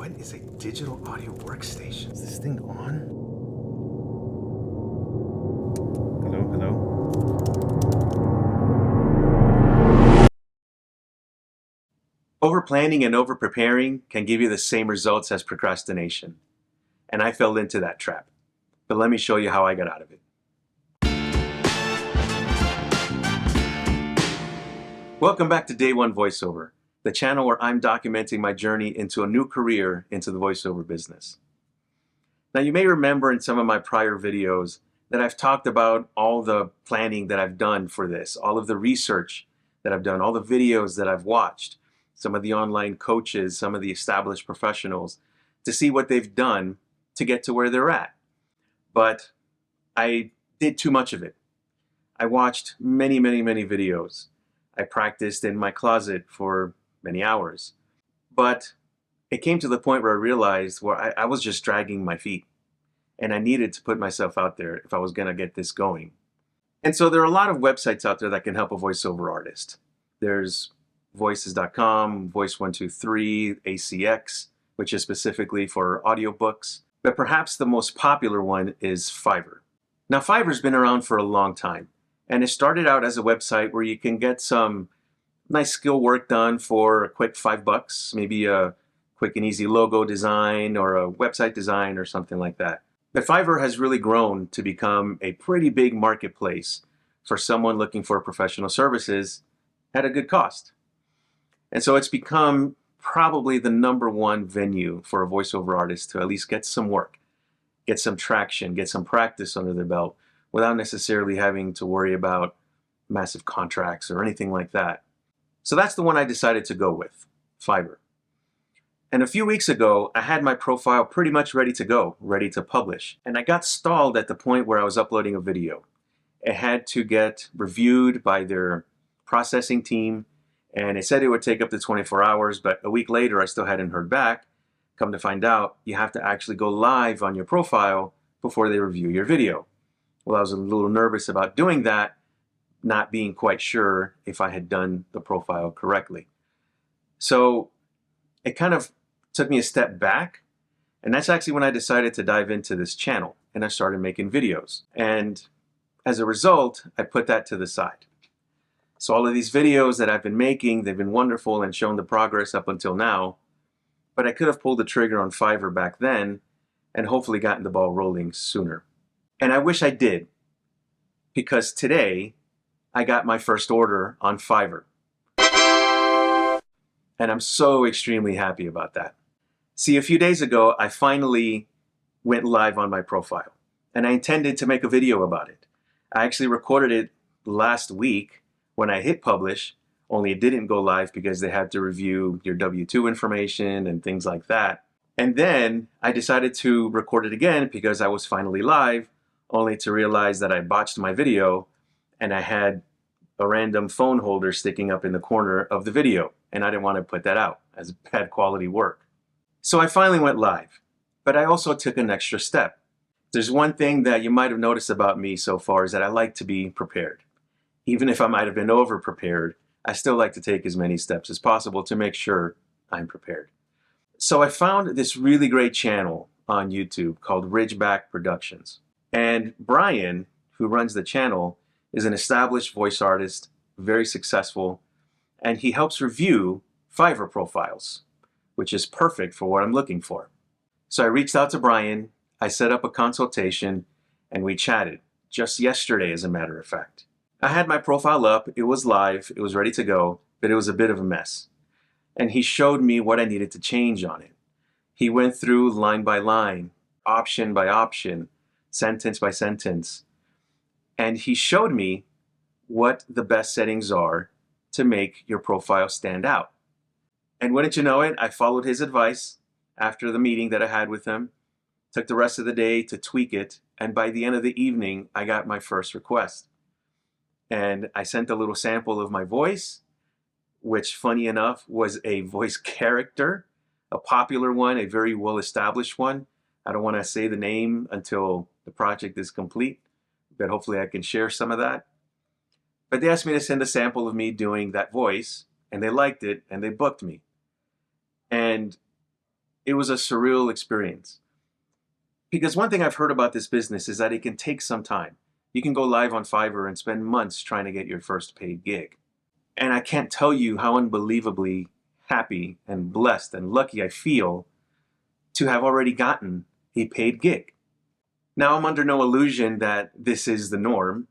What is a digital audio workstation? Is this thing on? Hello, hello? Over-planning and over-preparing can give you the same results as procrastination. And I fell into that trap. But let me show you how I got out of it. Welcome back to Day One Voiceover, the channel where I'm documenting my journey into a new career into the voiceover business. Now, you may remember in some of my prior videos that I've talked about all the planning that I've done for this, all of the research that I've done, all the videos that I've watched, some of the online coaches, some of the established professionals, to see what they've done to get to where they're at. But I did too much of it. I watched many videos. I practiced in my closet for many hours. But it came to the point where I realized I was just dragging my feet. And I needed to put myself out there if I was going to get this going. And so there are a lot of websites out there that can help a voiceover artist. There's voices.com, Voice123, ACX, which is specifically for audiobooks. But perhaps the most popular one is Fiverr. Now, Fiverr's been around for a long time. And it started out as a website where you can get some nice skill work done for a quick $5, maybe a quick and easy logo design or a website design or something like that. But Fiverr has really grown to become a pretty big marketplace for someone looking for professional services at a good cost. And so it's become probably the #1 venue for a voiceover artist to at least get some work, get some traction, get some practice under their belt without necessarily having to worry about massive contracts or anything like that. So that's the one I decided to go with, Fiverr. And a few weeks ago, I had my profile pretty much ready to go, ready to publish. And I got stalled at the point where I was uploading a video. It had to get reviewed by their processing team, and it said it would take up to 24 hours, but a week later, I still hadn't heard back. Come to find out, you have to actually go live on your profile before they review your video. Well, I was a little nervous about doing that, not being quite sure if I had done the profile correctly. So it kind of took me a step back, and that's actually when I decided to dive into this channel, and I started making videos. And as a result, I put that to the side. So all of these videos that I've been making, they've been wonderful and shown the progress up until now, but I could have pulled the trigger on Fiverr back then and hopefully gotten the ball rolling sooner. And I wish I did, because today I got my first order on Fiverr. And I'm so extremely happy about that. See, a few days ago, I finally went live on my profile, and I intended to make a video about it. I actually recorded it last week when I hit publish, only it didn't go live because they had to review your W-2 information and things like that. And then I decided to record it again because I was finally live, only to realize that I botched my video and I had a random phone holder sticking up in the corner of the video, and I didn't want to put that out as bad quality work. So I finally went live, but I also took an extra step. There's one thing that you might have noticed about me so far is that I like to be prepared. Even if I might have been over-prepared, I still like to take as many steps as possible to make sure I'm prepared. So I found this really great channel on YouTube called Ridgeback Productions. And Brian, who runs the channel, is an established voice artist, very successful, and he helps review Fiverr profiles, which is perfect for what I'm looking for. So I reached out to Brian, I set up a consultation, and we chatted, just yesterday as a matter of fact. I had my profile up, it was live, it was ready to go, but it was a bit of a mess. And he showed me what I needed to change on it. He went through line by line, option by option, sentence by sentence, and he showed me what the best settings are to make your profile stand out. And wouldn't you know it, I followed his advice after the meeting that I had with him, took the rest of the day to tweak it, and by the end of the evening, I got my first request. And I sent a little sample of my voice, which, funny enough, was a voice character, a popular one, a very well-established one. I don't want to say the name until the project is complete, but hopefully I can share some of that. But they asked me to send a sample of me doing that voice, and they liked it, and they booked me. And it was a surreal experience. Because one thing I've heard about this business is that it can take some time. You can go live on Fiverr and spend months trying to get your first paid gig. And I can't tell you how unbelievably happy and blessed and lucky I feel to have already gotten a paid gig. Now, I'm under no illusion that this is the norm.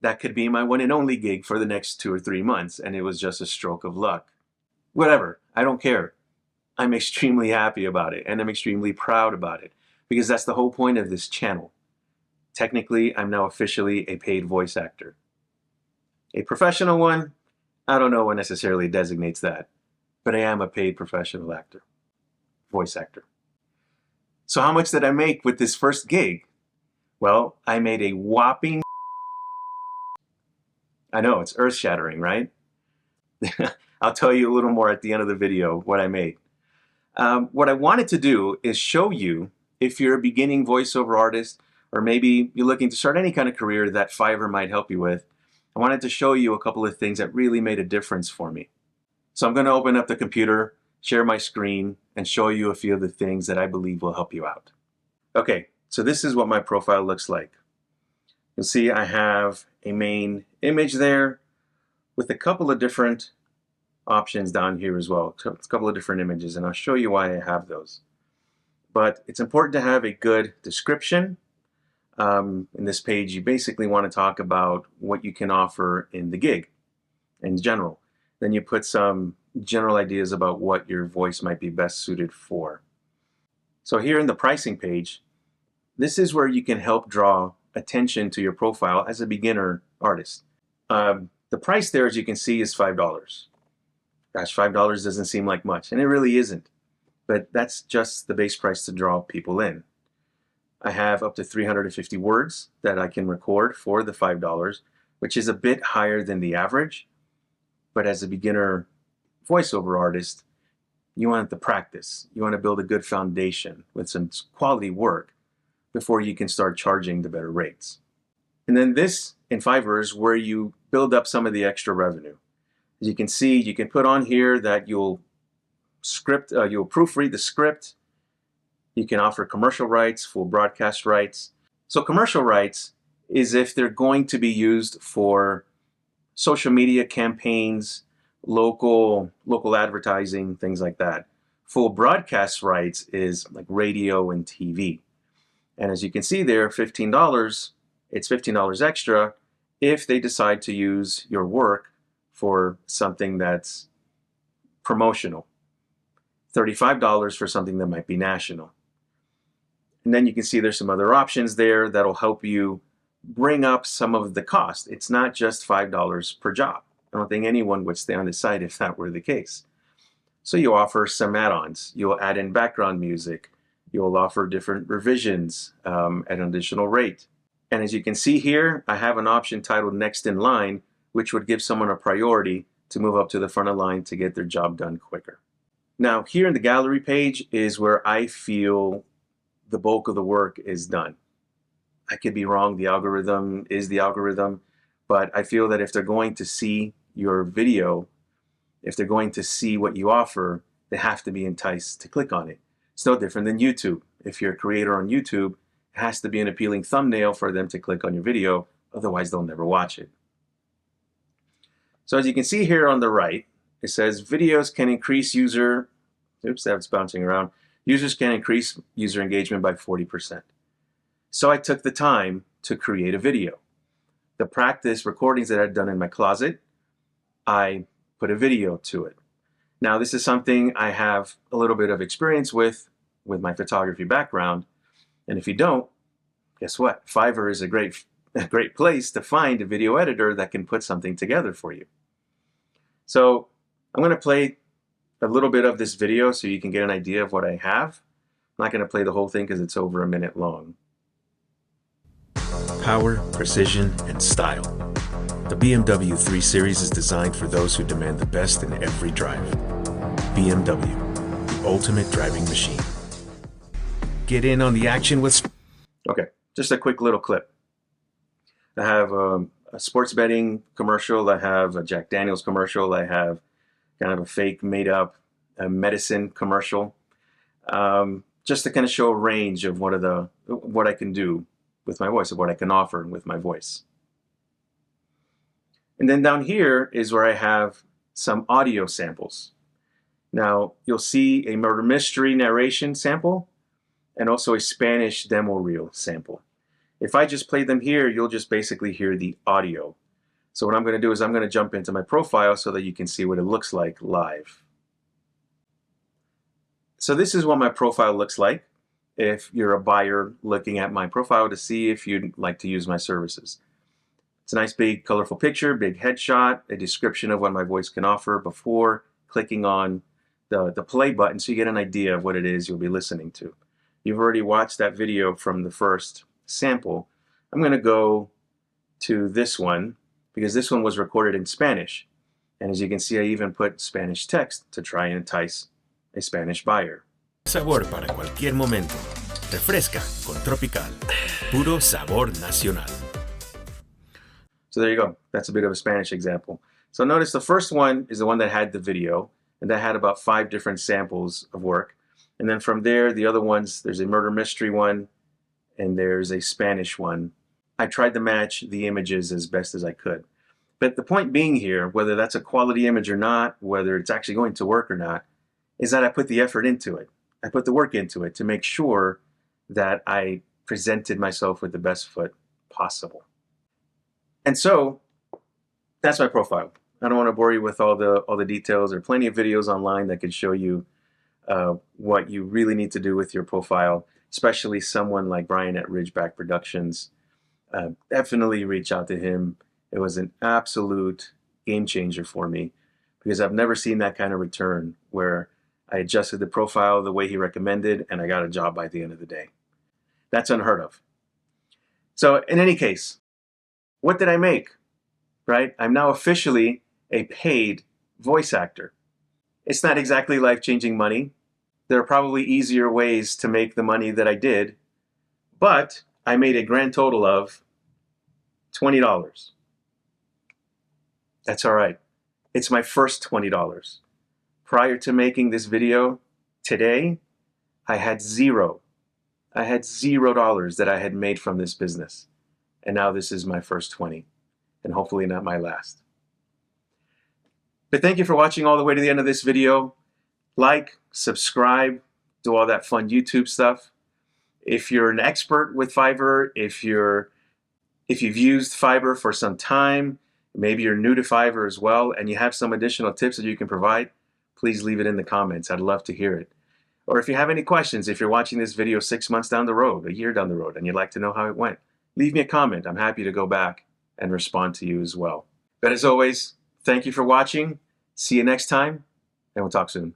That could be my one and only gig for the next 2 or 3 months, and it was just a stroke of luck. Whatever, I don't care. I'm extremely happy about it, and I'm extremely proud about it, because that's the whole point of this channel. Technically, I'm now officially a paid voice actor. A professional one, I don't know what necessarily designates that, but I am a paid professional actor, voice actor. So how much did I make with this first gig? Well, I made a whopping... I know, it's earth-shattering, right? I'll tell you a little more at the end of the video what I made. What I wanted to do is show you, if you're a beginning voiceover artist, or maybe you're looking to start any kind of career that Fiverr might help you with, I wanted to show you a couple of things that really made a difference for me. So I'm going to open up the computer, share my screen, and show you a few of the things that I believe will help you out. Okay, so this is what my profile looks like. You'll see I have a main image there with a couple of different options down here as well. A couple of different images, and I'll show you why I have those. But it's important to have a good description. In this page, you basically want to talk about what you can offer in the gig in general. Then you put some general ideas about what your voice might be best suited for. So here in the pricing page, this is where you can help draw attention to your profile as a beginner artist. The price there, as you can see, is $5. Gosh, $5 doesn't seem like much, and it really isn't. But that's just the base price to draw people in. I have up to 350 words that I can record for the $5, which is a bit higher than the average. But as a beginner voiceover artist, you want the practice. You want to build a good foundation with some quality work before you can start charging the better rates. And then this in Fiverr is where you build up some of the extra revenue. As you can see, you can put on here that you'll proofread the script. You can offer commercial rights, full broadcast rights. So commercial rights is if they're going to be used for social media campaigns, local advertising, things like that. Full broadcast rights is like radio and TV. And as you can see there, $15, it's $15 extra if they decide to use your work for something that's promotional. $35 for something that might be national. And then you can see there's some other options there that'll help you bring up some of the cost. It's not just $5 per job. I don't think anyone would stay on the site if that were the case. So you offer some add-ons. You'll add in background music. You'll offer different revisions at an additional rate. And as you can see here, I have an option titled Next in Line, which would give someone a priority to move up to the front of the line to get their job done quicker. Now, here in the gallery page is where I feel the bulk of the work is done. I could be wrong, the algorithm is the algorithm, but I feel that if they're going to see your video, if they're going to see what you offer, they have to be enticed to click on it. It's no different than YouTube. If you're a creator on YouTube, it has to be an appealing thumbnail for them to click on your video, otherwise they'll never watch it. So as you can see here on the right, it says videos can increase user, oops, that's bouncing around. Users can increase user engagement by 40%. So I took the time to create a video. The practice recordings that I'd done in my closet, I put a video to it. Now this is something I have a little bit of experience with my photography background. And if you don't, guess what? Fiverr is a great place to find a video editor that can put something together for you. So I'm going to play a little bit of this video so you can get an idea of what I have. I'm not going to play the whole thing because it's over a minute long. Power, precision, and style. The BMW 3 Series is designed for those who demand the best in every drive. BMW, the ultimate driving machine. Get in on the action with... Okay, just a quick little clip. I have a sports betting commercial. I have a Jack Daniels commercial. I have kind of a fake made-up medicine commercial. just to kind of show a range of what I can do with my voice, of what I can offer with my voice. And then down here is where I have some audio samples. Now, you'll see a murder mystery narration sample and also a Spanish demo reel sample. If I just play them here, you'll just basically hear the audio. So what I'm going to do is I'm going to jump into my profile so that you can see what it looks like live. So this is what my profile looks like if you're a buyer looking at my profile to see if you'd like to use my services. It's a nice big colorful picture, big headshot, a description of what my voice can offer before clicking on the play button so you get an idea of what it is you'll be listening to. You've already watched that video from the first sample. I'm going to go to this one because this one was recorded in Spanish. And as you can see, I even put Spanish text to try and entice a Spanish buyer. Sabor para cualquier momento. Refresca con Tropical. Puro sabor nacional. So there you go. That's a bit of a Spanish example. So notice the first one is the one that had the video, and that had about 5 different samples of work. And then from there, the other ones, there's a murder mystery one, and there's a Spanish one. I tried to match the images as best as I could. But the point being here, whether that's a quality image or not, whether it's actually going to work or not, is that I put the effort into it. I put the work into it to make sure that I presented myself with the best foot possible. And so that's my profile. I don't want to bore you with all the details. There are plenty of videos online that could show you what you really need to do with your profile, especially someone like Brian at Ridgeback Productions. Definitely reach out to him. It was an absolute game changer for me because I've never seen that kind of return where I adjusted the profile the way he recommended and I got a job by the end of the day. That's unheard of. So in any case, what did I make? Right? I'm now officially a paid voice actor. It's not exactly life-changing money. There are probably easier ways to make the money that I did, but I made a grand total of $20. That's all right. It's my first $20. Prior to making this video today, I had zero. I had $0 that I had made from this business. And now this is my first 20, and hopefully not my last. But thank you for watching all the way to the end of this video. Like, subscribe, do all that fun YouTube stuff. If you're an expert with Fiverr, if you've used Fiverr for some time, maybe you're new to Fiverr as well, and you have some additional tips that you can provide, please leave it in the comments. I'd love to hear it. Or if you have any questions, if you're watching this video 6 months down the road, a year down the road, and you'd like to know how it went, leave me a comment. I'm happy to go back and respond to you as well. But as always, thank you for watching. See you next time, and we'll talk soon.